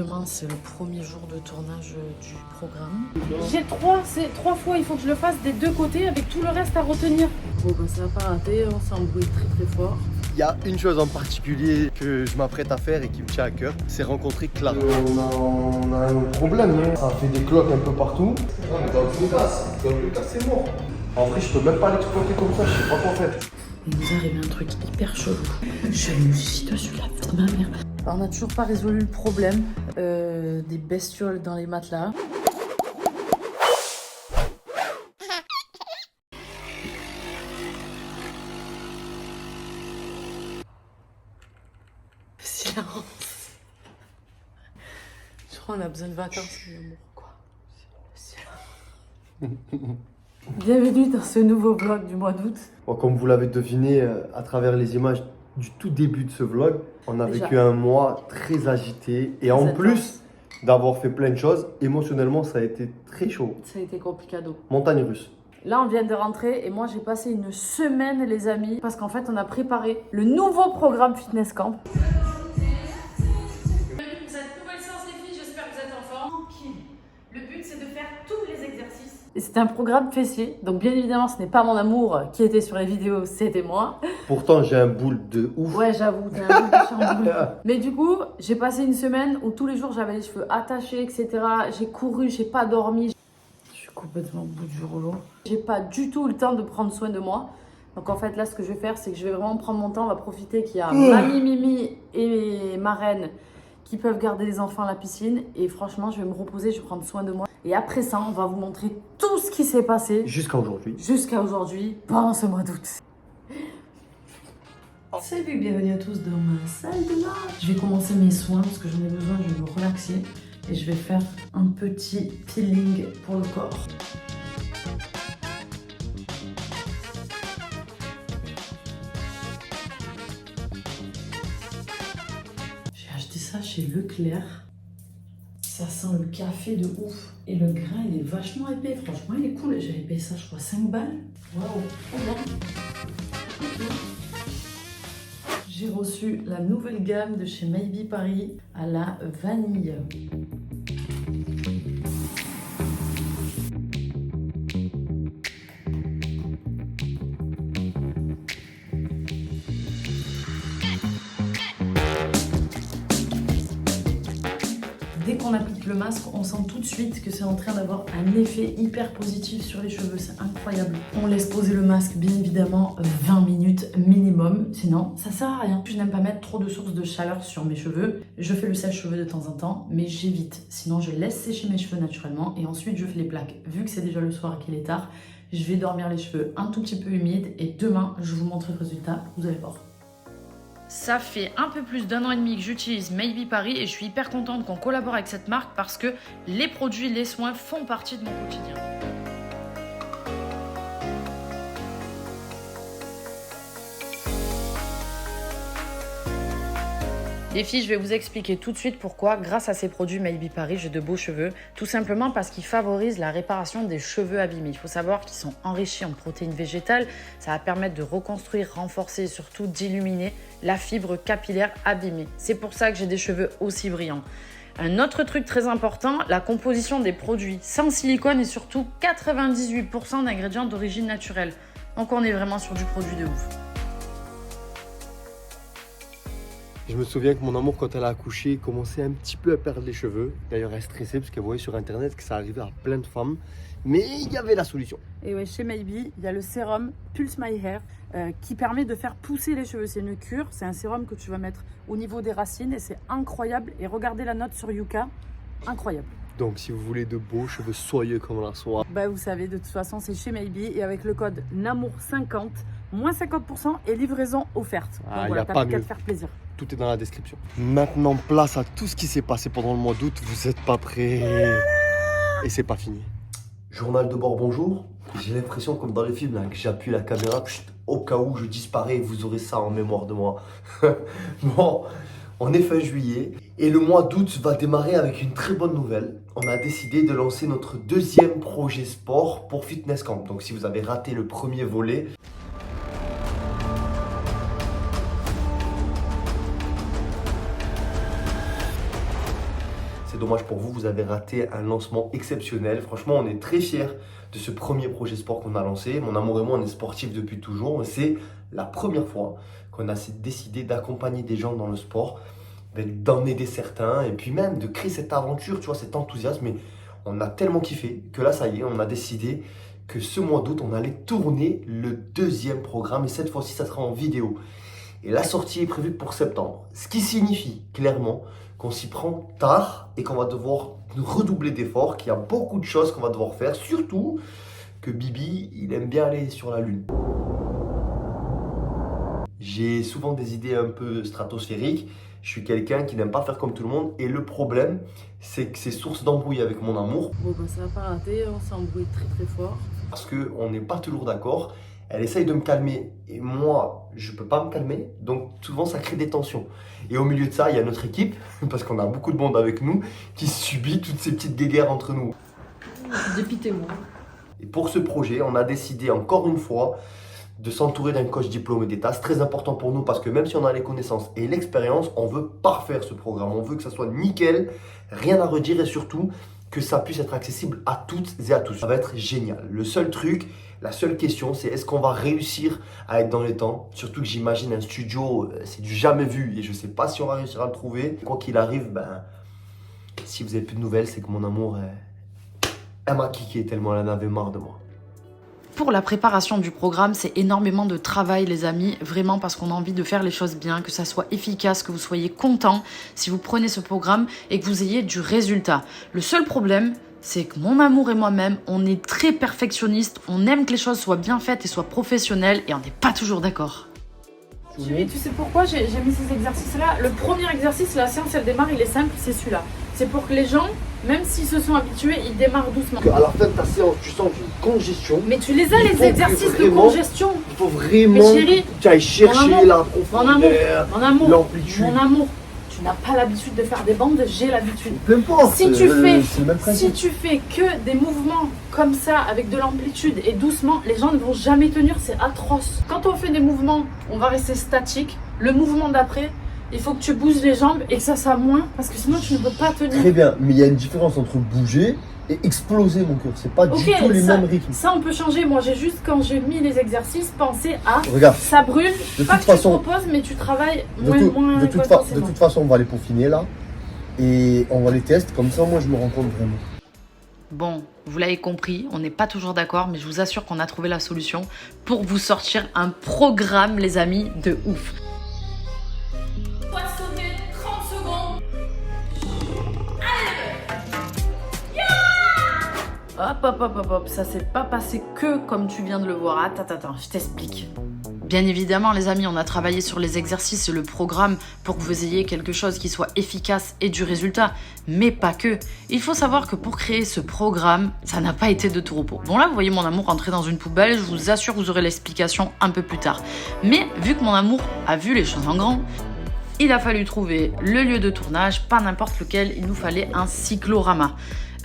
demain, c'est le premier jour de tournage du programme. J'ai trois fois, il faut que je le fasse des deux côtés avec tout le reste à retenir. Bon, bah, ça va pas rater, on s'embrouille très fort. Il y a une chose en particulier que je m'apprête à faire et qui me tient à cœur, c'est rencontrer Clara. On a un problème, hein. Ça fait des cloques un peu partout. Non, mais dans le Lucas, c'est mort. En vrai, je peux même pas l'exploiter comme ça, je sais pas quoi faire. Il nous est arrivé un truc hyper chelou. Je me suis dessus la vie de ma mère. On n'a toujours pas résolu le problème des bestioles dans les matelas. Silence. Je crois qu'on a besoin de vacances, mon amour. Quoi? Silence. Bienvenue dans ce nouveau vlog du mois d'août. Bon, comme vous l'avez deviné à travers les images du tout début de ce vlog, on a Déjà. vécu un mois très agité et en plus d'avoir fait plein de choses, émotionnellement ça a été très chaud. Ça a été complicado. Montagne russe. Là, on vient de rentrer et moi, j'ai passé une semaine, les amis, parce qu'en fait, on a préparé le nouveau programme Fitness Camp. Bienvenue pour cette nouvelle séance les filles, j'espère que vous êtes en forme. Tranquille. Le but c'est de faire tous les exercices. Et c'était un programme fessier, donc bien évidemment, ce n'est pas mon amour qui était sur les vidéos, c'était moi. Pourtant j'ai un boule de ouf. Ouais, j'avoue, t'es un peu de chamboule. Mais du coup, j'ai passé une semaine où tous les jours, j'avais les cheveux attachés, etc. J'ai couru, j'ai pas dormi. Je suis complètement au bout du rouleau. J'ai pas du tout le temps de prendre soin de moi. Donc en fait, là, ce que je vais faire, c'est que je vais vraiment prendre mon temps. On va profiter qu'il y a Mamie, Mimi et ma reine qui peuvent garder les enfants à la piscine. Et franchement, je vais me reposer, je vais prendre soin de moi. Et après ça, on va vous montrer tout ce qui s'est passé Jusqu'à aujourd'hui. pendant ce mois d'août. Salut, bienvenue à tous dans ma salle de bain. Je vais commencer mes soins parce que j'en ai besoin, je vais me relaxer. Et je vais faire un petit peeling pour le corps. J'ai acheté ça chez Leclerc. Ça sent le café de ouf. Et le grain, il est vachement épais. Franchement, il est cool. J'avais payé ça, je crois, 5 balles. Waouh, trop bien. Ok. J'ai reçu la nouvelle gamme de chez Maybe Paris à la vanille. Dès qu'on applique le masque, on sent tout de suite que c'est en train d'avoir un effet hyper positif sur les cheveux, c'est incroyable. On laisse poser le masque bien évidemment 20 minutes minimum, sinon ça sert à rien. Je n'aime pas mettre trop de sources de chaleur sur mes cheveux. Je fais le sèche-cheveux de temps en temps, mais j'évite. Sinon je laisse sécher mes cheveux naturellement et ensuite je fais les plaques. Vu que c'est déjà le soir et qu'il est tard, je vais dormir les cheveux un tout petit peu humides et demain je vous montre le résultat, vous allez voir. Ça fait un peu plus d'1 an et demi que j'utilise Maybe Paris et je suis hyper contente qu'on collabore avec cette marque parce que les produits, les soins font partie de mon quotidien. Les filles, je vais vous expliquer tout de suite pourquoi, grâce à ces produits Maybe Paris, j'ai de beaux cheveux. Tout simplement parce qu'ils favorisent la réparation des cheveux abîmés. Il faut savoir qu'ils sont enrichis en protéines végétales. Ça va permettre de reconstruire, renforcer et surtout d'illuminer la fibre capillaire abîmée. C'est pour ça que j'ai des cheveux aussi brillants. Un autre truc très important, la composition des produits. Sans silicone et surtout 98% d'ingrédients d'origine naturelle. Donc on est vraiment sur du produit de ouf. Je me souviens que mon amour, quand elle a accouché, commençait un petit peu à perdre les cheveux. D'ailleurs, elle stressait parce qu'elle voyait sur internet que ça arrivait à plein de femmes. Mais il y avait la solution. Et ouais, chez Maybe, il y a le sérum Pulse My Hair qui permet de faire pousser les cheveux. C'est une cure, c'est un sérum que tu vas mettre au niveau des racines et c'est incroyable. Et regardez la note sur Yuka, incroyable. Donc, si vous voulez de beaux cheveux soyeux comme la soie, Bah vous savez, de toute façon, c'est chez Maybe et avec le code NAMOUR50, moins 50% et livraison offerte. Donc Ah, y voilà, a t'as pas plus qu'à mieux. te faire plaisir. tout est dans la description. Maintenant, place à tout ce qui s'est passé pendant le mois d'août. Vous êtes pas prêts. Et c'est pas fini. Journal de bord, bonjour. J'ai l'impression, comme dans les films, là, que j'appuie la caméra, au cas où je disparais, vous aurez ça en mémoire de moi. Bon, on est fin juillet et le mois d'août va démarrer avec une très bonne nouvelle. On a décidé de lancer notre deuxième projet sport pour Fitness Camp. Donc si vous avez raté le premier volet, dommage pour vous, vous avez raté un lancement exceptionnel. Franchement, on est très fiers de ce premier projet sport qu'on a lancé. Mon amour et moi, on est sportifs depuis toujours. C'est la première fois qu'on a décidé d'accompagner des gens dans le sport, d'en aider certains et puis même de créer cette aventure, tu vois, cet enthousiasme. Et on a tellement kiffé que là, ça y est, on a décidé que ce mois d'août, on allait tourner le deuxième programme et cette fois-ci, ça sera en vidéo. Et la sortie est prévue pour septembre, ce qui signifie clairement qu'on s'y prend tard et qu'on va devoir redoubler d'efforts, qu'il y a beaucoup de choses qu'on va devoir faire, surtout que Bibi, il aime bien aller sur la Lune. J'ai souvent des idées un peu stratosphériques, je suis quelqu'un qui n'aime pas faire comme tout le monde et le problème, c'est que c'est source d'embrouille avec mon amour. Bon, bah, ça va pas rater, on s'embrouille très très fort. Parce qu'on n'est pas toujours d'accord. Elle essaye de me calmer et moi, je peux pas me calmer. Donc souvent, ça crée des tensions. Et au milieu de ça, il y a notre équipe, parce qu'on a beaucoup de monde avec nous, qui subit toutes ces petites guéguerres entre nous. Dépitez-moi. Et pour ce projet, on a décidé encore une fois de s'entourer d'un coach diplômé d'État. C'est très important pour nous parce que même si on a les connaissances et l'expérience, on veut parfaire ce programme. On veut que ça soit nickel, rien à redire et surtout que ça puisse être accessible à toutes et à tous. Ça va être génial. Le seul truc, la seule question, c'est est-ce qu'on va réussir à être dans les temps? Surtout que j'imagine un studio, c'est du jamais vu et je ne sais pas si on va réussir à le trouver. Quoi qu'il arrive, si vous n'avez plus de nouvelles, c'est que mon amour, elle m'a kické tellement elle en avait marre de moi. Pour la préparation du programme, c'est énormément de travail les amis, vraiment parce qu'on a envie de faire les choses bien, que ça soit efficace, que vous soyez content si vous prenez ce programme et que vous ayez du résultat. Le seul problème, c'est que mon amour et moi-même, on est très perfectionnistes, on aime que les choses soient bien faites et soient professionnelles et on n'est pas toujours d'accord. Tu sais pourquoi j'ai mis ces exercices-là? Le premier exercice, la séance elle démarre, il est simple, c'est celui-là. C'est pour que les gens, même s'ils se sont habitués, ils démarrent doucement. À la fin de ta séance, tu sens une congestion. Mais tu les as les exercices de congestion. Il faut vraiment Mais chérie, que tu ailles chercher la profondeur, l'amplitude. Mon amour, tu n'as pas l'habitude de faire des bandes, j'ai l'habitude. Peu importe, Si tu fais, c'est le même principe. si tu fais que des mouvements comme ça, avec de l'amplitude et doucement, les gens ne vont jamais tenir, c'est atroce. Quand on fait des mouvements, on va rester statique. Le mouvement d'après, il faut que tu bouges les jambes et que ça soit moins, parce que sinon tu ne peux pas tenir. Très bien, mais il y a une différence entre bouger et exploser mon cœur. C'est pas du tout les mêmes rythmes. Ça on peut changer. Moi j'ai juste, quand j'ai mis les exercices, pensé à Regarde, ça brûle. de Pas toute que façon, tu te reposes, mais tu travailles de toute façon, on va les peaufiner là et on va les tester. Comme ça, moi je me rends compte vraiment. Bon, vous l'avez compris, on n'est pas toujours d'accord, mais je vous assure qu'on a trouvé la solution pour vous sortir un programme, les amis, de ouf. Poissonner 30 secondes. Hop, ça s'est pas passé que comme tu viens de le voir. Attends, je t'explique. Bien évidemment, les amis, on a travaillé sur les exercices et le programme pour que vous ayez quelque chose qui soit efficace et du résultat, mais pas que. Il faut savoir que pour créer ce programme, ça n'a pas été de tout repos. Bon là, vous voyez mon amour rentrer dans une poubelle, je vous assure, vous aurez l'explication un peu plus tard. Mais vu que mon amour a vu les choses en grand, il a fallu trouver le lieu de tournage, pas n'importe lequel, il nous fallait un cyclorama.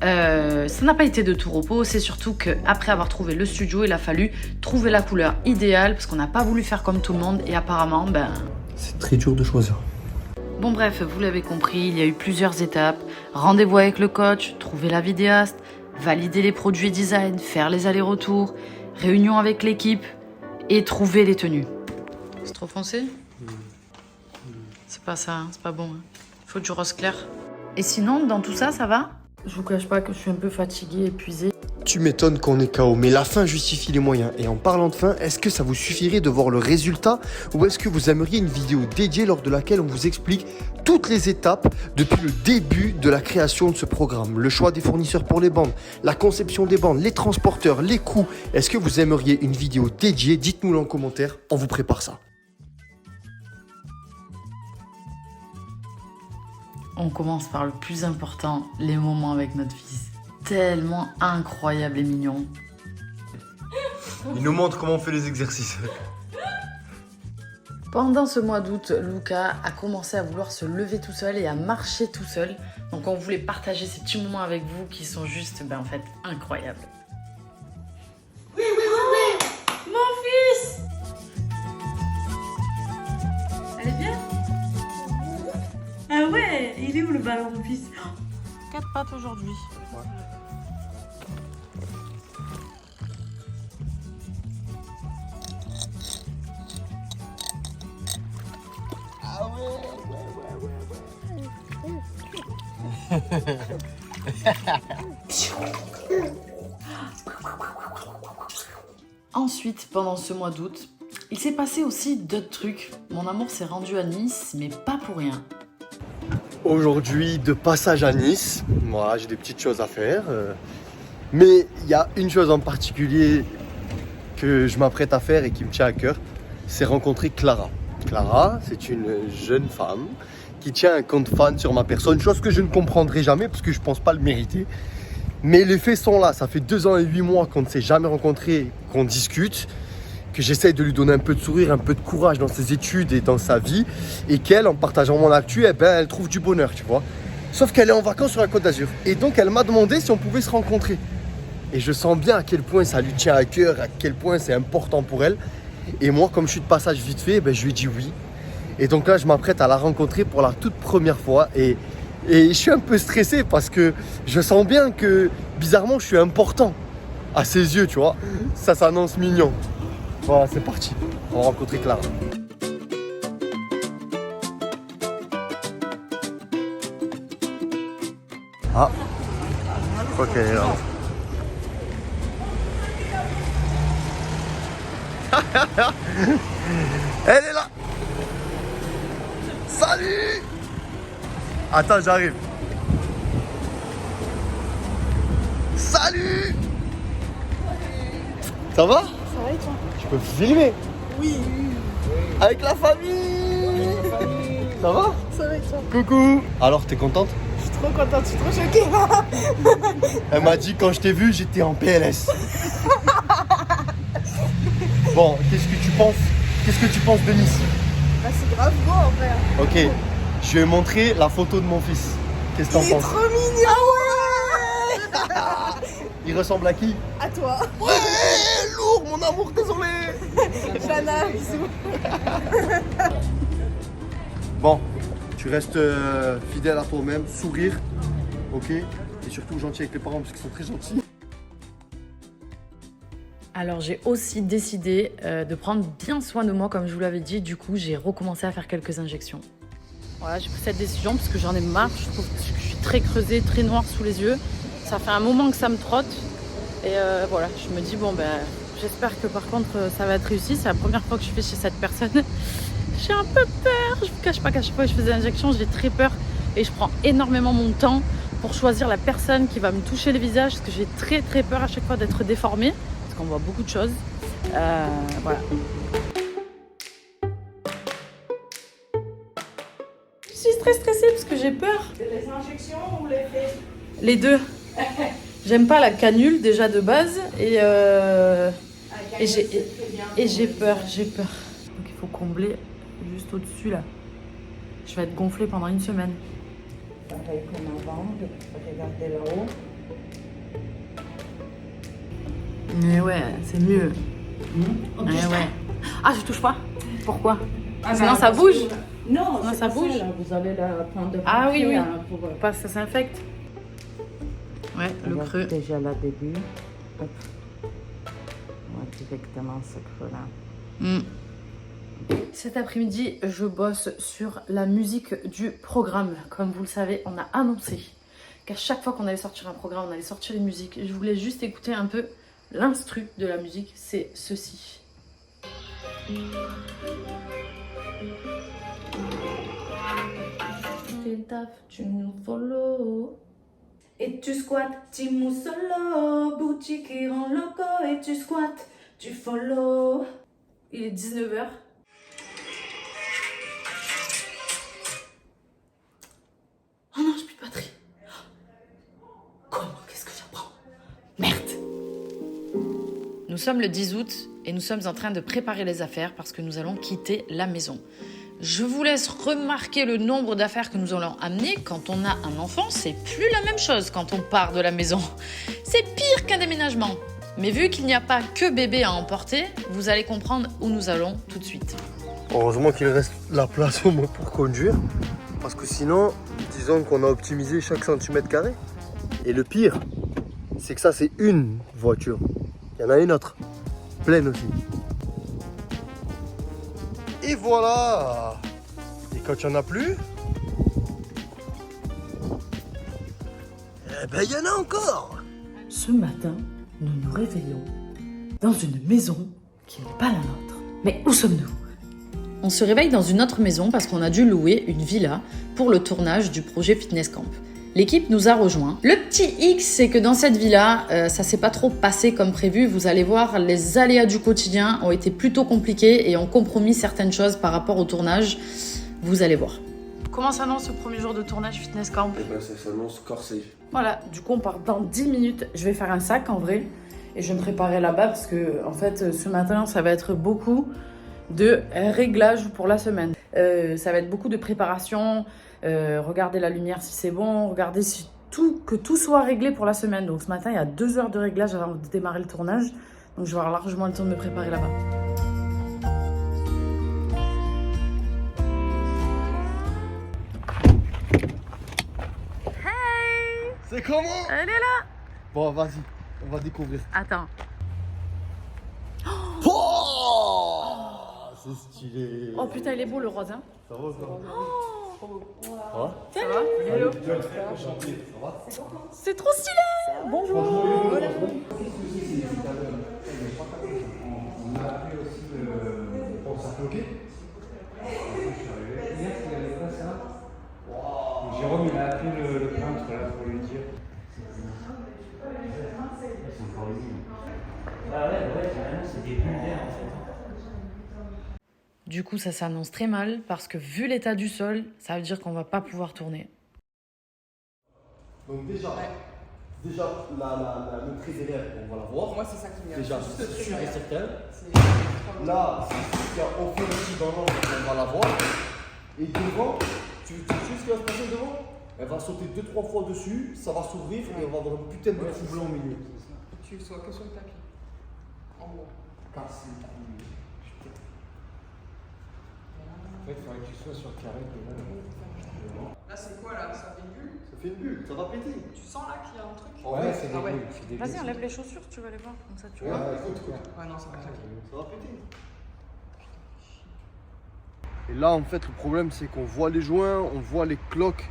Ça n'a pas été de tout repos, c'est surtout qu'après avoir trouvé le studio, il a fallu trouver la couleur idéale parce qu'on n'a pas voulu faire comme tout le monde et apparemment, c'est très dur de choisir. Bon bref, vous l'avez compris, il y a eu plusieurs étapes. Rendez-vous avec le coach, trouver la vidéaste, valider les produits design, faire les allers-retours, réunion avec l'équipe et trouver les tenues. C'est trop foncé? C'est pas ça, c'est pas bon. Faut du rose clair. Et sinon, dans tout ça, ça va? Je vous cache pas que je suis un peu fatiguée, épuisée. Tu m'étonnes qu'on est KO, mais la fin justifie les moyens. Et en parlant de fin, est-ce que ça vous suffirait de voir le résultat ou est-ce que vous aimeriez une vidéo dédiée lors de laquelle on vous explique toutes les étapes depuis le début de la création de ce programme? Le choix des fournisseurs pour les bandes, la conception des bandes, les transporteurs, les coûts. Est-ce que vous aimeriez une vidéo dédiée? Dites-nous-le en commentaire, on vous prépare ça. On commence par le plus important, les moments avec notre fils. Tellement incroyable et mignon. Il nous montre comment on fait les exercices. Pendant ce mois d'août, Luca a commencé à vouloir se lever tout seul et à marcher tout seul. Donc on voulait partager ces petits moments avec vous qui sont juste, en fait, incroyables. Oui, mon fils. Elle est bien? Ah ouais, il est où le ballon, mon fils? 4 pâtes aujourd'hui. Ouais. Ah ouais. Ensuite, pendant ce mois d'août, il s'est passé aussi d'autres trucs. Mon amour s'est rendu à Nice, mais pas pour rien. Aujourd'hui, de passage à Nice, moi j'ai des petites choses à faire. Mais il y a une chose en particulier que je m'apprête à faire et qui me tient à cœur, c'est rencontrer Clara. Clara, c'est une jeune femme qui tient un compte fan sur ma personne, chose que je ne comprendrai jamais parce que je ne pense pas le mériter. Mais les faits sont là, ça fait 2 ans et 8 mois qu'on ne s'est jamais rencontrés, qu'on discute, que j'essaye de lui donner un peu de sourire, un peu de courage dans ses études et dans sa vie, et qu'elle, en partageant mon actu, eh ben, elle trouve du bonheur, tu vois. Sauf qu'elle est en vacances sur la Côte d'Azur. Et donc elle m'a demandé si on pouvait se rencontrer. Et je sens bien à quel point ça lui tient à cœur, à quel point c'est important pour elle. Et moi, comme je suis de passage vite fait, ben, je lui ai dit oui. Et donc là, je m'apprête à la rencontrer pour la toute première fois. Et je suis un peu stressé parce que je sens bien que, bizarrement, je suis important à ses yeux, tu vois. Ça s'annonce mignon. Voilà, c'est parti. On va rencontrer Clara. Ah, je crois qu'elle est là. Elle est là. Salut. Attends, j'arrive. Salut. Ça va? Ça va et toi? Je peux filmer? Oui. Avec la famille. Ça va? Ça va et toi? Coucou. Alors, t'es contente? Je suis trop contente, je suis trop choquée. Elle m'a dit quand je t'ai vu, j'étais en PLS. Bon, qu'est-ce que tu penses? Qu'est-ce que tu penses de Nice? Bah, c'est grave beau en vrai. Ok, je vais montrer la photo de mon fils. Qu'est-ce que t'en Il est penses? trop mignon. Ah ouais. Il ressemble à qui? À toi. Ouais, lourd, mon amour, désolé. Jana, bisous. Bon, tu restes fidèle à toi-même, sourire, ok? Et surtout gentil avec les parents parce qu'ils sont très gentils. Alors j'ai aussi décidé de prendre bien soin de moi comme je vous l'avais dit. Du coup, j'ai recommencé à faire quelques injections. Voilà, j'ai pris cette décision parce que j'en ai marre. Je trouve que je suis très creusée, très noire sous les yeux. Ça fait un moment que ça me trotte. Et voilà, je me dis, bon ben, j'espère que par contre ça va être réussi. C'est la première fois que je fais chez cette personne. J'ai un peu peur. Je vous cache pas qu'à chaque fois que je faisais l'injection, j'ai très peur. Et je prends énormément mon temps pour choisir la personne qui va me toucher le visage. Parce que j'ai très très peur à chaque fois d'être déformée. Parce qu'on voit beaucoup de choses. Voilà. Je suis très stressée parce que j'ai peur. C'est les injections ou les faits? Les deux. J'aime pas la canule déjà de base et j'ai peur, Donc il faut combler juste au-dessus là. Je vais être gonflée pendant 1 semaine. Pareil comme avant, regardez là-haut. Mais ouais, c'est mieux. Ouais, ouais. Ah, je touche pas. Pourquoi? Sinon ça bouge. Non, Non, c'est ça pas bouge. là. Vous allez la prendre. Ah oui, oui. Pour, Pas que ça s'infecte. Ouais, le regarde creux. déjà là début. Hop. On va directement ce creux-là. Cet après-midi, je bosse sur la musique du programme. Comme vous le savez, on a annoncé qu'à chaque fois qu'on allait sortir un programme, on allait sortir une musique. Je voulais juste écouter un peu l'instru de la musique. C'est ceci. Fais le taf, tu nous follow. Et tu squattes, tu mousses solo. Boutique qui rend loco. Et tu squattes, tu follow. Il est 19h. Oh non, j'ai plus de batterie. Comment? Qu'est-ce que j'apprends? Merde. Nous sommes le 10 août et nous sommes en train de préparer les affaires parce que nous allons quitter la maison. Je vous laisse remarquer le nombre d'affaires que nous allons amener. Quand on a un enfant, c'est plus la même chose quand on part de la maison. C'est pire qu'un déménagement. Mais vu qu'il n'y a pas que bébé à emporter, vous allez comprendre où nous allons tout de suite. Heureusement qu'il reste la place au moins pour conduire. Parce que sinon, Disons qu'on a optimisé chaque centimètre carré. Et le pire, c'est que ça, c'est une voiture. Il y en a une autre, pleine aussi. Et voilà. Et quand il n'y en a plus, eh ben il y en a encore. Ce matin, nous nous réveillons dans une maison qui n'est pas la nôtre. Mais où sommes-nous? On se réveille dans une autre maison parce qu'on a dû louer une villa pour le tournage du projet Fitness Camp. L'équipe nous a rejoints. Le petit X, c'est que dans cette villa, ça s'est pas trop passé comme prévu. Vous allez voir, les aléas du quotidien ont été plutôt compliqués et ont compromis certaines choses par rapport au tournage. Vous allez voir. Comment s'annonce le premier jour de tournage Fitness Camp? Eh ben, ça s'annonce corsé. Voilà, du coup on part dans 10 minutes. Je vais faire un sac en vrai et je vais me préparer là-bas parce que en fait ce matin ça va être beaucoup de réglages pour la semaine. Ça va être beaucoup de préparation, regarder la lumière si c'est bon, regarder si que tout soit réglé pour la semaine. Donc ce matin il y a 2 heures de réglage avant de démarrer le tournage. Donc je vais avoir largement le temps de me préparer là-bas. C'est comment? Elle est là. Bon, vas-y, on va découvrir. Attends. Oh, c'est stylé. Oh putain il est beau le rose hein. Ça va, ça va. Ça va? Hello. C'est trop stylé. Bonjour. On a appelé aussi le s'appliquer. Jérôme, il a appelé le peintre là pour lui dire. C'est encore lui. Ah ouais, carrément, c'est des bulles d'air en fait. Du coup, ça s'annonce très mal parce que vu l'état du sol, ça veut dire qu'on va pas pouvoir tourner. Donc déjà, le trait derrière, on va la voir. Moi, c'est ça qui m'y a Déjà, juste le c'est sûr trait et certain. C'est- Là, il y a aucun petit dans l'angle, on va la voir. Et devant, tu sais ce qui va se passer devant? Elle va sauter 2-3 fois dessus, ça va s'ouvrir et on va avoir une putain de trou blanc au milieu. Tu sois que sur le tapis. En gros. Casse les couilles. En fait, il faudrait que tu sois sur le carré. Là, c'est quoi là? Ça fait une bulle? Ça fait une bulle, ça va péter. Tu sens là qu'il y a un truc? Ouais, c'est des Ah ouais. bulles. c'est des Vas-y bulles. enlève les chaussures, tu vas les voir comme ça tu Ouais, vois. écoute. Ouais, non, ça va claquer. Ça va péter. Et là, en fait, le problème, c'est qu'on voit les joints, on voit les cloques.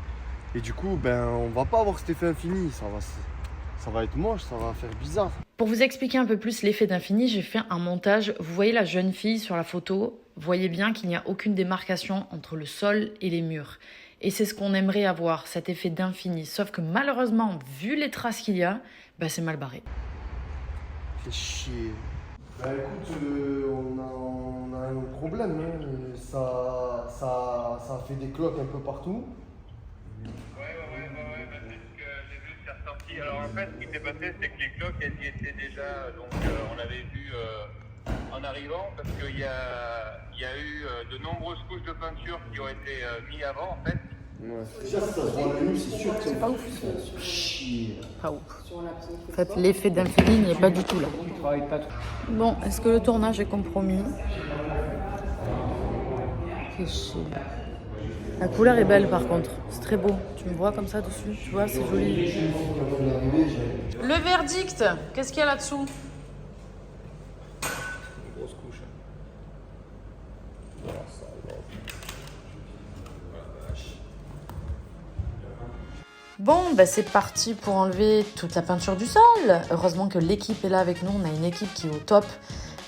Et du coup, ben, on va pas avoir cet effet infini. Ça va être moche, ça va faire bizarre. Pour vous expliquer un peu plus l'effet d'infini, j'ai fait un montage. Vous voyez la jeune fille sur la photo. Vous voyez bien qu'il n'y a aucune démarcation entre le sol et les murs. Et c'est ce qu'on aimerait avoir, cet effet d'infini. Sauf que malheureusement, vu les traces qu'il y a, ben, c'est mal barré. Fait chier. Bah écoute, on a un problème. Hein. Ça fait des cloques un peu partout. Ouais, bah, c'est ce que j'ai vu c'est ressorti. Alors en fait, ce qui s'est passé, c'est que les cloques, elles y étaient déjà, donc on l'avait vu en arrivant, parce qu'il y a eu de nombreuses couches de peinture qui ont été mises avant, en fait. Ouais. Déjà, ça se voit à la nuit, c'est sûr que c'est pas ouf. chier. Pas ouf. En fait, l'effet d'infini n'est pas du tout là. Bon, est-ce que le tournage est compromis? Fait chier. La couleur est belle par contre, c'est très beau. Tu me vois comme ça dessus, tu vois, c'est joli. Le verdict, qu'est-ce qu'il y a là-dessous? Grosse couche. Bon, ben c'est parti pour enlever toute la peinture du sol. Heureusement que l'équipe est là avec nous. On a une équipe qui est au top,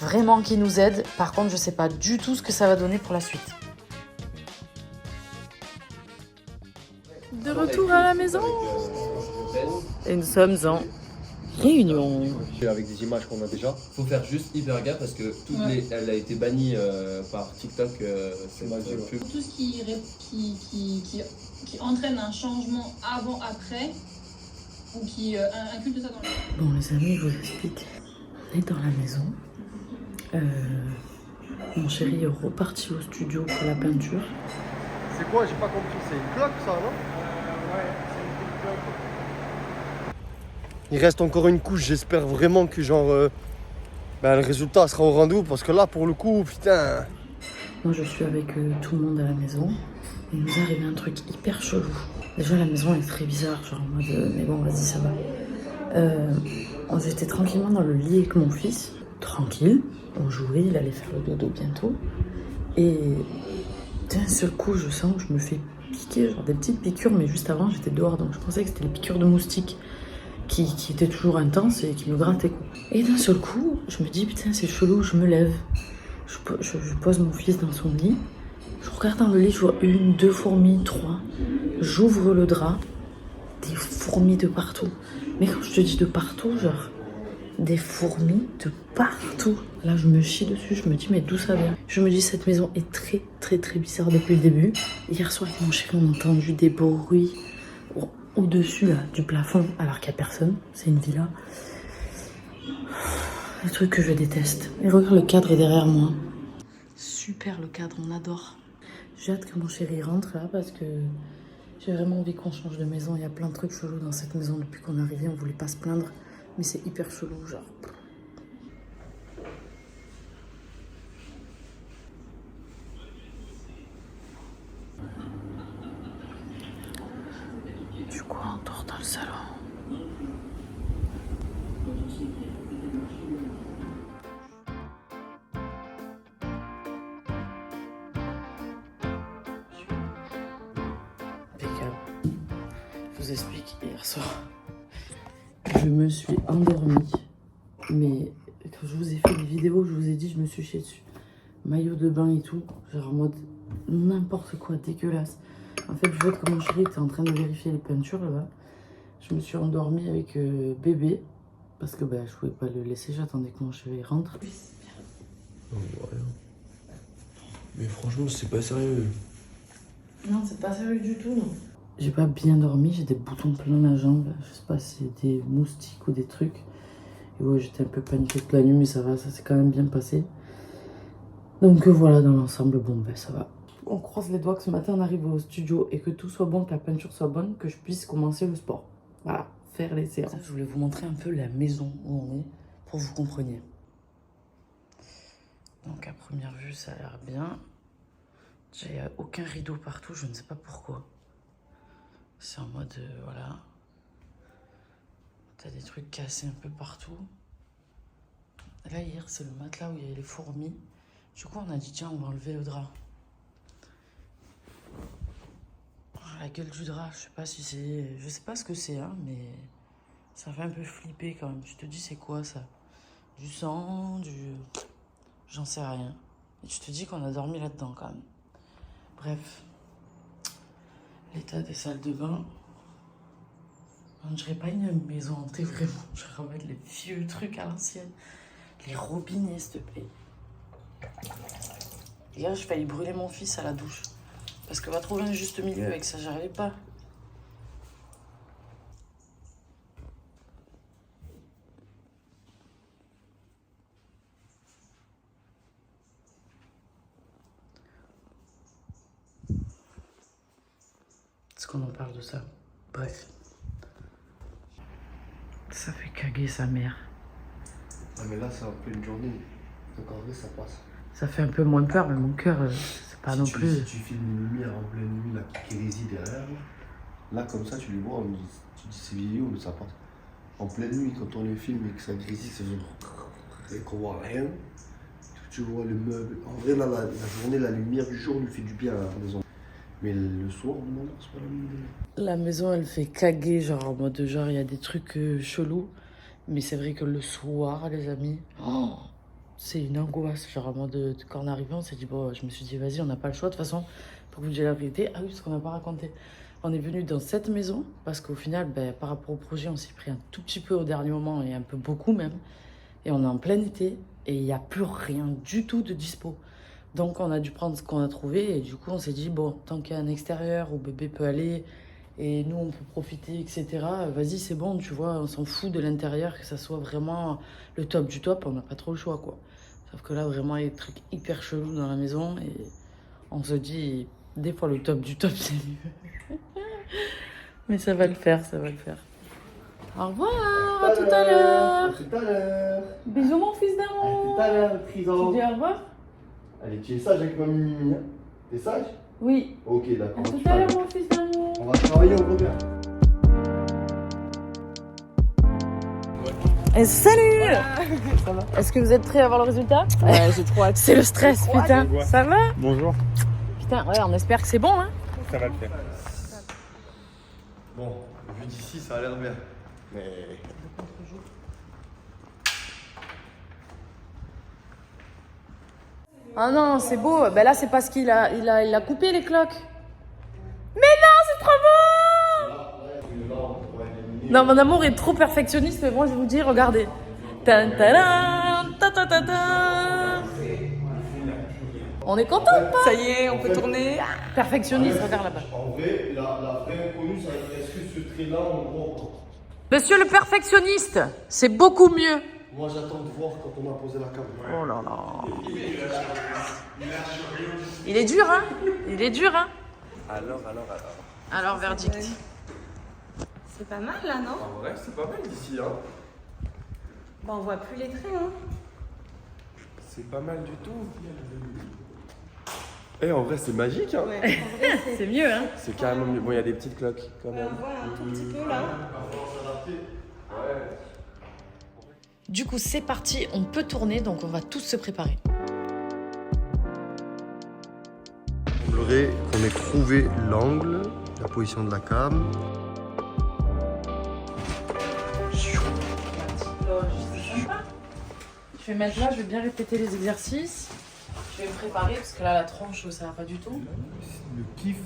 vraiment qui nous aide. Par contre, je sais pas du tout ce que ça va donner pour la suite. De retour à la maison. Et nous sommes en réunion. Avec des images qu'on a déjà. Faut faire juste hyper gaffe parce que elle a été bannie par TikTok. C'est pub. Tout ce qui entraîne un changement avant-après ou qui inculte ça dans le... Bon les amis, je vous explique. On est dans la maison. Mon chéri est reparti au studio pour la peinture. C'est quoi? J'ai pas compris. C'est une cloque ça, non? Ouais, c'est une petite cloque. Il reste encore une couche. J'espère vraiment que genre le résultat sera au rendez-vous parce que là pour le coup, putain. Moi je suis avec tout le monde à la maison. Il nous est arrivé un truc hyper chelou. Déjà, la maison est très bizarre, genre en mode, mais bon, vas-y, ça va. J'étais tranquillement dans le lit avec mon fils, tranquille. On jouait, il allait faire le dodo bientôt. Et d'un seul coup, je sens que je me fais piquer, genre des petites piqûres, mais juste avant, j'étais dehors, donc je pensais que c'était les piqûres de moustiques qui étaient toujours intenses et qui me grattaient, quoi. Et d'un seul coup, je me dis, putain, c'est chelou, je me lève. Je pose mon fils dans son lit. Je regarde dans le lit, je vois 1, 2 fourmis, 3. J'ouvre le drap, des fourmis de partout. Mais quand je te dis de partout, genre, des fourmis de partout. Là, je me chie dessus, je me dis, mais d'où ça vient? Je me dis, cette maison est très, très, très bizarre depuis le début. Hier soir, avec mon chéri, on a entendu des bruits au-dessus, là, du plafond, alors qu'il n'y a personne. C'est une villa. Le truc que je déteste. Et regarde, le cadre est derrière moi. Super, le cadre, on adore. J'ai hâte que mon chéri rentre, là, parce que j'ai vraiment envie qu'on change de maison. Il y a plein de trucs chelous dans cette maison depuis qu'on est arrivé. On voulait pas se plaindre, mais c'est hyper chelou, genre. Du coup, on dort dans le salon. Je vous explique, hier soir, je me suis endormie, mais quand je vous ai fait des vidéos, je vous ai dit, je me suis chiée dessus. Maillot de bain et tout, genre en mode n'importe quoi, dégueulasse. En fait, je vois que mon chéri était en train de vérifier les peintures là-bas. Je me suis endormie avec bébé, parce que bah, je pouvais pas le laisser, j'attendais que mon chéri rentre. Non, rien. Mais franchement, c'est pas sérieux. Non, c'est pas sérieux du tout, non. J'ai pas bien dormi, j'ai des boutons plein la jambe. Je sais pas si c'est des moustiques ou des trucs. Et ouais, j'étais un peu paniquée toute la nuit, mais ça va, ça s'est quand même bien passé. Donc voilà, dans l'ensemble, bon ben ça va. On croise les doigts que ce matin on arrive au studio et que tout soit bon, que la peinture soit bonne, que je puisse commencer le sport. Voilà, faire les séances. Je voulais vous montrer un peu la maison où on est, pour que vous compreniez. Donc à première vue, ça a l'air bien. Il n'y a aucun rideau partout, je ne sais pas pourquoi. C'est en mode, voilà. T'as des trucs cassés un peu partout. Là, hier, c'est le matelas où il y avait les fourmis. Du coup, on a dit, tiens, on va enlever le drap. Oh, la gueule du drap, je sais pas si c'est... Je sais pas ce que c'est, hein, mais... Ça fait un peu flipper quand même. Tu te dis, c'est quoi, ça? Du sang, J'en sais rien. Et tu te dis qu'on a dormi là-dedans, quand même. Bref. L'état des salles de bain. On dirait pas une maison hantée, vraiment. Je vais remettre les vieux trucs à l'ancienne. Les robinets, s'il te plaît. Hier, j'ai failli brûler mon fils à la douche. Parce que va trouver un juste milieu avec ça, j'arrivais pas. Est-ce qu'on en parle de ça? Bref. Ça fait caguer sa mère. Ah mais là, c'est en pleine journée. Donc en vrai, ça passe. Ça fait un peu moins peur, mais mon cœur, c'est pas si non tu, plus... Si tu filmes une lumière en pleine nuit, là, qui réside derrière, là, comme ça, tu les vois, tu dis c'est vidéo, mais ça passe. En pleine nuit, quand on les filme et que ça grésille, c'est genre... Et qu'on voit rien, tu vois les meubles. En vrai, là, la journée, la lumière du jour lui fait du bien à la maison. Mais le soir, non, c'est pas la même chose. La maison, elle fait caguer, genre en mode genre, il y a des trucs chelous. Mais c'est vrai que le soir, les amis, oh, c'est une angoisse. Genre en mode, quand on est arrivé, on s'est dit, bon, je me suis dit, vas-y, on n'a pas le choix. De toute façon, pour vous dire la vérité, ah oui, parce qu'on n'a pas raconté. On est venu dans cette maison, parce qu'au final, ben, par rapport au projet, on s'est pris un tout petit peu au dernier moment, et un peu beaucoup même. Et on est en plein été, et il n'y a plus rien du tout de dispo. Donc on a dû prendre ce qu'on a trouvé et du coup on s'est dit bon, tant qu'il y a un extérieur où bébé peut aller et nous on peut profiter, etc. Vas-y, c'est bon, tu vois, on s'en fout de l'intérieur, que ça soit vraiment le top du top, on n'a pas trop le choix, quoi. Sauf que là vraiment il y a des trucs hyper chelous dans la maison et on se dit des fois le top du top c'est mieux. Mais ça va le faire, ça va le faire. Au revoir, à tout à l'heure. À tout à l'heure. Bisous mon fils d'amour. À tout à l'heure, Trison. Tu dis au revoir? Allez, tu es sage avec ma mimi, hein? T'es sage? Oui. Ok, d'accord. À tout à l'heure, mon fils d'amour. On va travailler au Robert. Et salut. Ça va. Est-ce que vous êtes prêts à voir le résultat? Ouais, j'ai trop hâte. C'est le stress, putain. Ça va? Bonjour. Putain, ouais, on espère que c'est bon, hein. Ça va le faire. Bon, vu d'ici, ça a l'air bien. Mais... Ah non, c'est beau. Ben là, c'est parce qu'il a coupé les cloques. Mais non, c'est trop beau. Non, mon amour est trop perfectionniste, mais moi, je vous dis, regardez. Tan, tadam, ta, ta, ta, ta. On est content ou pas? Ça y est, on peut tourner. Perfectionniste, regarde là-bas. En vrai, la vraie inconnue, ça va être est-ce que ce trait-là, on le voit ou pas? Monsieur le perfectionniste, c'est beaucoup mieux. Moi, j'attends de voir quand on a posé la caméra. Oh là là. Il est dur, hein? Il est dur, hein? Alors, verdict. C'est pas mal là, non? En vrai, c'est pas mal d'ici, hein. Bah, on voit plus les traits, hein. C'est pas mal du tout. Eh, en vrai, c'est magique, hein. Ouais, en vrai, C'est mieux, hein? C'est carrément mieux. Bon, il y a des petites cloques quand Ouais, même. on voit un tout petit peu là. Du coup, c'est parti, on peut tourner, donc on va tous se préparer. Il semblerait qu'on ait trouvé l'angle, la position de la cam. Je vais mettre là, je vais bien répéter les exercices. Je vais me préparer parce que là, la tronche, ça va pas du tout. Le kiff,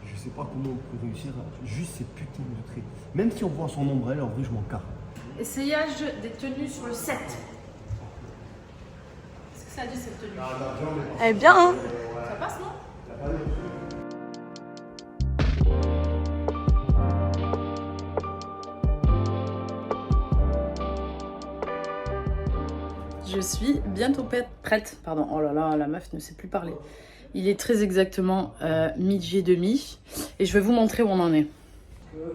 je sais pas comment on peut réussir à juste ces putains de traits. Même si on voit son ombrelle, en vrai, je m'en carre. Essayage des tenues sur le 7. Qu'est-ce que ça dit cette tenue? Elle est bien, hein? Ça passe, non? Je suis bientôt prête. Pardon, oh là là, la meuf ne sait plus parler. Il est très exactement midi et demi. Et je vais vous montrer où on en est.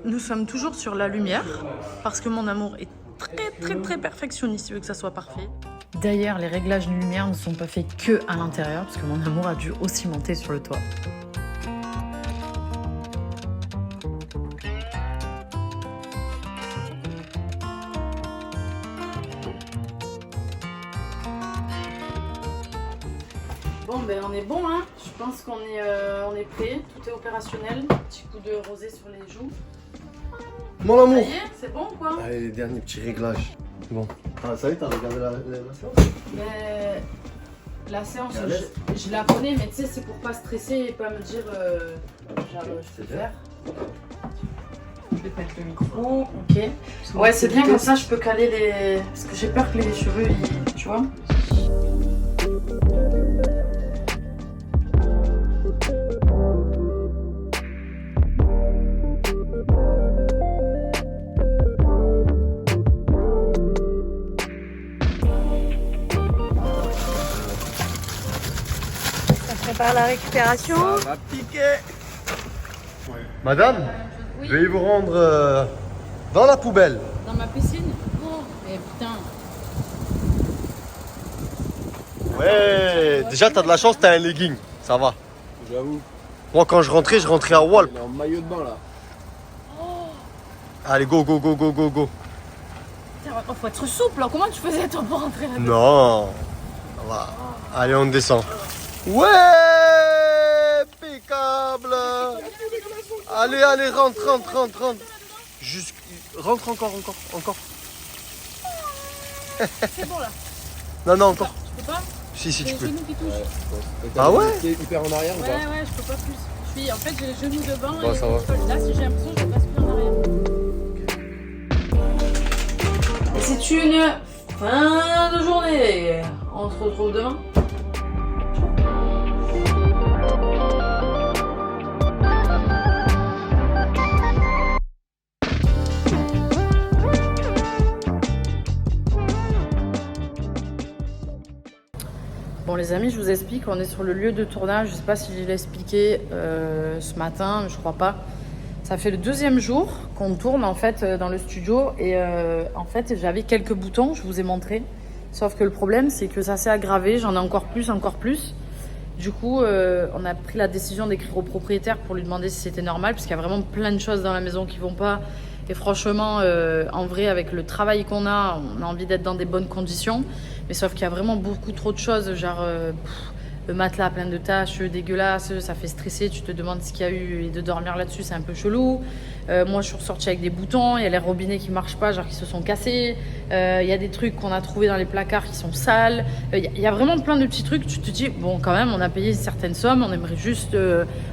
Nous sommes toujours sur la lumière parce que mon amour est très perfectionniste. Il veut que ça soit parfait. D'ailleurs, les réglages de lumière ne sont pas faits que à l'intérieur, parce que mon amour a dû aussi monter sur le toit. Bon, ben on est bon, hein. Je pense qu'on est prêt. Tout est opérationnel. Petit coup de rosé sur les joues. Mon amour. Ça y est, c'est bon ou quoi? Allez, les derniers petits réglages. Bon. Ah, ça y est, t'as regardé la séance? Mais la séance, T'es à l'aise? je la connais, mais tu sais, c'est pour pas stresser et pas me dire je peux faire. Je vais te mettre le micro, ok. Ouais, c'est bien comme ça, je peux caler les. Parce que j'ai peur que les cheveux, tu vois. Prépare la récupération. Ça va piquer. Madame, Oui. veuillez vous rendre dans la poubelle. Dans ma piscine? Oh, mais putain. Ouais, déjà t'as de la chance, t'as un legging. Ça va. J'avoue. Moi quand je rentrais à Walp. On est en maillot de bain là. Allez, go, go, go, go, go, go. Putain, faut être souple, hein. Comment tu faisais toi pour rentrer là-dedans? Non. Ça va. Allez, on descend. Ouais, impeccable. Allez, allez, rentre. Juste, rentre encore. C'est bon là. Non, encore. Tu peux pas? Si, J'ai tu les peux. genoux qui touchent. Ah ouais? C'est hyper en arrière ou pas? Ouais, je peux pas plus. En fait, j'ai les genoux devant Bon, et ça va. là, si j'ai l'impression que je passe plus en arrière. Et c'est une fin de journée. On se retrouve demain. Bon les amis, je vous explique, on est sur le lieu de tournage. Je sais pas si je l'ai expliqué ce matin, mais je crois pas. Ça fait le deuxième jour qu'on tourne en fait dans le studio et en fait j'avais quelques boutons, je vous ai montré. Sauf que le problème c'est que ça s'est aggravé, j'en ai encore plus. Du coup, on a pris la décision d'écrire au propriétaire pour lui demander si c'était normal, parce qu'il y a vraiment plein de choses dans la maison qui vont pas. Et franchement, en vrai, avec le travail qu'on a, on a envie d'être dans des bonnes conditions. Mais sauf qu'il y a vraiment beaucoup trop de choses, genre le matelas plein de taches, dégueulasse, ça fait stresser, tu te demandes ce qu'il y a eu, et de dormir là-dessus, c'est un peu chelou. Moi, je suis ressortie avec des boutons, il y a les robinets qui marchent pas, genre qui se sont cassés. Il y a des trucs qu'on a trouvés dans les placards qui sont sales. Il y a vraiment plein de petits trucs, tu te dis, bon, quand même, on a payé une certaine somme, on aimerait juste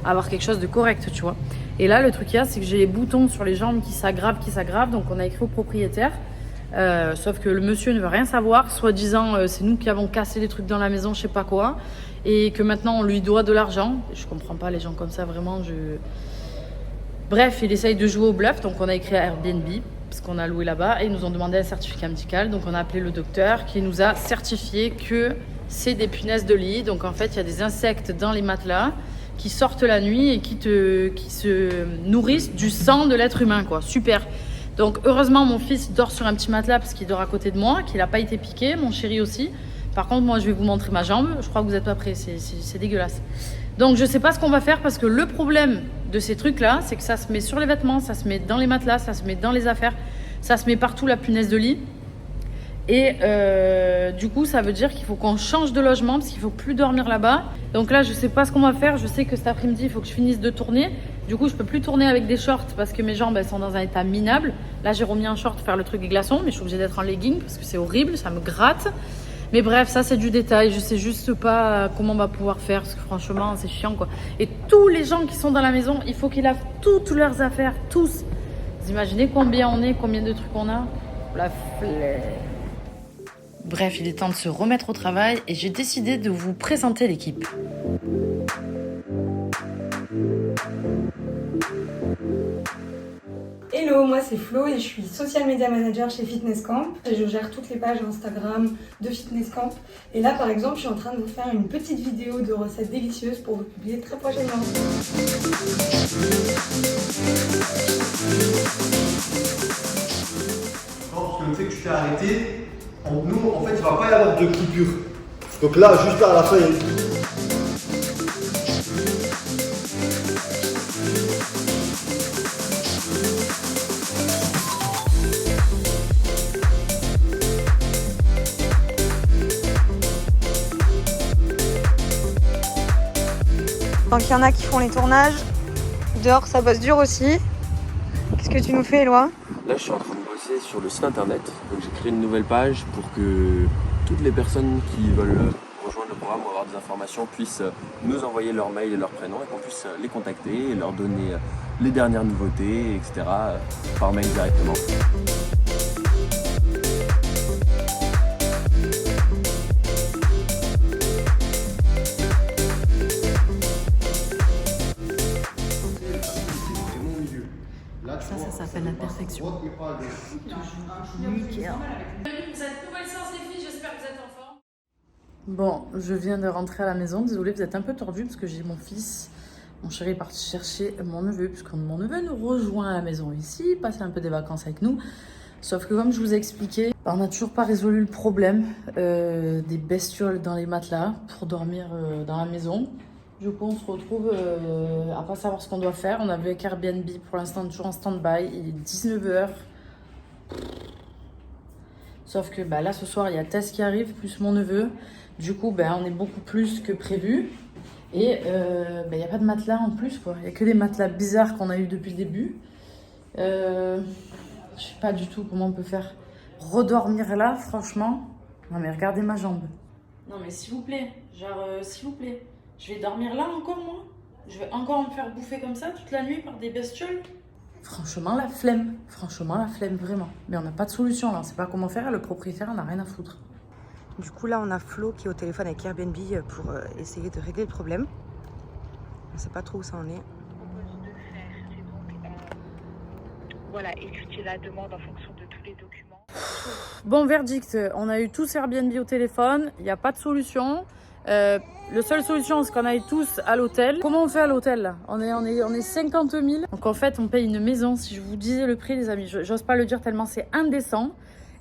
avoir quelque chose de correct, tu vois. Et là, le truc qu'il y a, c'est que j'ai les boutons sur les jambes qui s'aggravent, donc on a écrit au propriétaire. Sauf que le monsieur ne veut rien savoir, soi-disant c'est nous qui avons cassé les trucs dans la maison, je sais pas quoi, et que maintenant on lui doit de l'argent. Je comprends pas les gens comme ça, vraiment. Bref, il essaye de jouer au bluff, donc on a écrit à Airbnb parce qu'on a loué là-bas et ils nous ont demandé un certificat médical, donc on a appelé le docteur qui nous a certifié que c'est des punaises de lit. Donc en fait il y a des insectes dans les matelas qui sortent la nuit et qui se nourrissent du sang de l'être humain, quoi. Super. Donc heureusement mon fils dort sur un petit matelas parce qu'il dort à côté de moi, qu'il n'a pas été piqué, mon chéri aussi. Par contre moi je vais vous montrer ma jambe, je crois que vous n'êtes pas prêts, c'est dégueulasse. Donc je sais pas ce qu'on va faire parce que le problème de ces trucs là, c'est que ça se met sur les vêtements, ça se met dans les matelas, ça se met dans les affaires, ça se met partout, la punaise de lit. Et du coup ça veut dire qu'il faut qu'on change de logement parce qu'il faut plus dormir là-bas. Donc là je sais pas ce qu'on va faire, je sais que cet après-midi il faut que je finisse de tourner. Du coup je peux plus tourner avec des shorts parce que mes jambes elles sont dans un état minable. Là j'ai remis un short pour faire le truc des glaçons, mais je suis obligée d'être en legging parce que c'est horrible, ça me gratte. Mais bref, ça c'est du détail, je sais juste pas comment on va pouvoir faire parce que franchement c'est chiant quoi. Et tous les gens qui sont dans la maison, il faut qu'ils lavent toutes leurs affaires, tous. Vous imaginez combien on est, combien de trucs on a? La flemme. Bref, il est temps de se remettre au travail et j'ai décidé de vous présenter l'équipe. Hello, moi c'est Flo et je suis social media manager chez Fitness Camp. Je gère toutes les pages Instagram de Fitness Camp. Et là par exemple, je suis en train de vous faire une petite vidéo de recettes délicieuses pour vous publier très prochainement. Parce que le fait que tu t'es arrêté, nous, en fait, il va pas y avoir de coupure. Donc là, juste là, à la fin, il y a une... Donc il y en a qui font les tournages. Dehors, ça bosse dur aussi. Qu'est-ce que tu nous fais, Éloi? Là, je suis en train de bosser sur le site internet. Donc, j'ai créé une nouvelle page pour que toutes les personnes qui veulent rejoindre le programme ou avoir des informations puissent nous envoyer leur mail et leur prénom et qu'on puisse les contacter et leur donner les dernières nouveautés, etc. par mail directement. Ça s'appelle la perfection. Nickel. Cette nouvelle séance les filles, j'espère que vous êtes en forme. Bon, je viens de rentrer à la maison. Désolée, vous êtes un peu tordus parce que j'ai mon fils. Mon chéri est parti chercher mon neveu, puisque mon neveu nous rejoint à la maison ici, passer un peu des vacances avec nous. Sauf que comme je vous ai expliqué, on n'a toujours pas résolu le problème des bestioles dans les matelas pour dormir dans la maison. Du coup, on se retrouve à pas savoir ce qu'on doit faire. On avait avec Airbnb pour l'instant toujours en stand-by. Il est 19h. Sauf que là, ce soir, il y a Tess qui arrive, plus mon neveu. Du coup, on est beaucoup plus que prévu. Et il n'y a pas de matelas en plus, quoi. Il n'y a que des matelas bizarres qu'on a eu depuis le début. Je sais pas du tout comment on peut faire. Redormir là, franchement. Non, mais regardez ma jambe. Non, mais s'il vous plaît. Genre, s'il vous plaît. Je vais dormir là encore, moi? Je vais encore me faire bouffer comme ça toute la nuit par des bestioles? Franchement, la flemme. Franchement, la flemme, vraiment. Mais on n'a pas de solution, là. On ne sait pas comment faire. Le propriétaire, on n'a rien à foutre. Du coup, là, on a Flo qui est au téléphone avec Airbnb pour essayer de régler le problème. On ne sait pas trop où ça en est. Voilà, étudier la demande en fonction de tous les documents. Bon, verdict. On a eu tous Airbnb au téléphone. Il n'y a pas de solution. La seule solution, c'est qu'on aille tous à l'hôtel. Comment on fait à l'hôtel là? On est 50 000. Donc en fait, on paye une maison. Si je vous disais le prix, les amis, j'ose pas le dire tellement c'est indécent.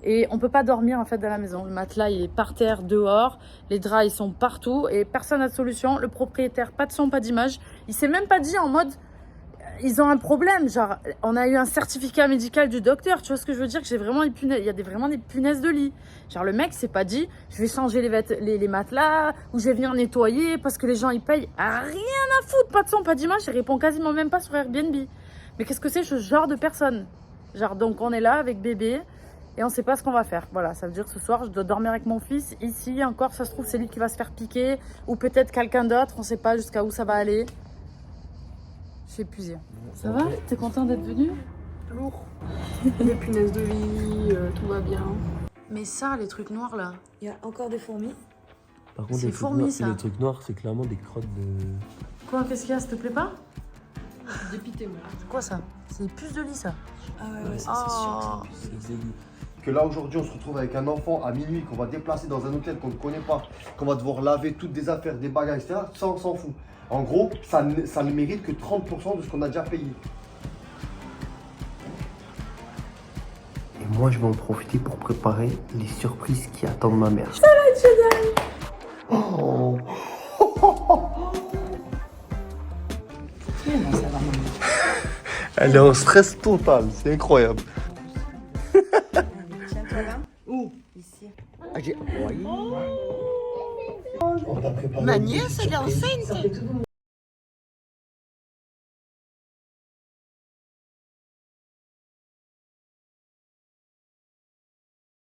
Et on peut pas dormir en fait dans la maison. Le matelas il est par terre, dehors, les draps ils sont partout et personne n'a de solution. Le propriétaire, pas de son, pas d'image. Il s'est même pas dit en mode ils ont un problème. Genre on a eu un certificat médical du docteur. Tu vois ce que je veux dire, que j'ai vraiment des punaises. Il y a vraiment des punaises de lit. Genre le mec s'est pas dit je vais changer les matelas ou je vais venir nettoyer parce que les gens ils payent. Ah, rien à foutre, pas de son, pas d'image. Il répond quasiment même pas sur Airbnb. Mais qu'est-ce que c'est ce genre de personne? Genre donc on est là avec bébé. Et on sait pas ce qu'on va faire. Voilà, ça veut dire que ce soir, je dois dormir avec mon fils. Ici, encore, ça se trouve, c'est lui qui va se faire piquer. Ou peut-être quelqu'un d'autre. On sait pas jusqu'à où ça va aller. Je suis épuisée. Ça va? T'es content d'être venu? Lourd. Des punaises de lit, tout va bien. Mais ça, les trucs noirs là. Il y a encore des fourmis. Par contre, C'est les trucs fourmis, noirs- ça. Les trucs noirs, c'est clairement des crottes de... Quoi, qu'est-ce qu'il y a? Ça te plaît pas? Dépité-moi. C'est quoi ça? C'est des puces de lit ça. Ah ouais, ça Oh. c'est sûr. C'est dégueu. Que là aujourd'hui on se retrouve avec un enfant à minuit qu'on va déplacer dans un hôtel qu'on ne connaît pas, qu'on va devoir laver toutes des affaires, des bagages, etc. Ça on s'en fout. En gros, ça ne mérite que 30% de ce qu'on a déjà payé. Et moi je vais en profiter pour préparer les surprises qui attendent ma mère. Ça va être génial. Oh. Non, ça va, maman. Elle est en stress total, c'est incroyable. Tiens-toi là. Où? Ici. Ah, j'ai... On t'a préparé Ma une nièce, petite elle est surprise. enceinte.